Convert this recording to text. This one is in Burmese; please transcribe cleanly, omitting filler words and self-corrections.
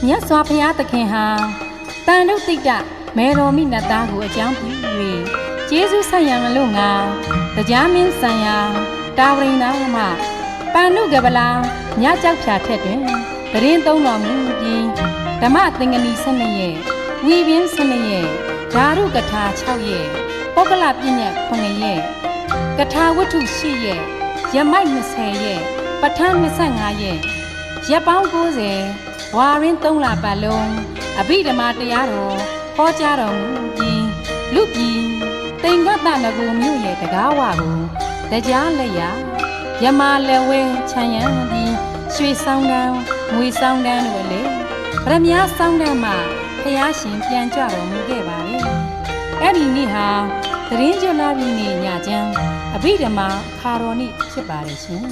မြတ်စွာဘုရားသခင်ဟာတန်တုတိတမေတော်မိနတ်သားကိုအကြောင်းပြု၍ကျေးဇူးဆက်ရန်လို့ငါတရားမင်းဆံရာတာဝရိန်သားမှပန္နုကပလာမြတ်ကြောက်ဖြာထက်တွင်တရင်သုံးတော်မူပြီးဓမ္မသင်္ကနီ12ရက်ဝီပင်း12ရက်ဓာရုကထာ6ရက်ပုဂ္ဂလပညတ်9ရက်ကထာဝတ္ထု10ရက်ရမိုက်20ရက်ပဋ္ဌာန်း25ရက်ရက်ပေါင်း90ဝါရင်း3လပတ်လုံးအဘိဓမ္မာတရားတော်ဟောကြားတော်မူပြီးလူပြည်တိမ်ကတနဂုံမြို့ရဲ့တကားဝကိုတရားလက်ရယမလက်ဝဲခြံရံပြီးရွှေဆောင်တန်းငွေဆောင်တန်းတို့လေဗရမ ्या ဆောင်တန်းမှာဖျားရှင်ပြန်ကြတော်မူခဲ့ပါလေအဲ့ဒီနေ့ဟာသရင်ကျွလာပြီနေ့ညချမ်းအဘိဓမ္မာခါတော်နေ့ဖြစ်ပါတယ်ရှင်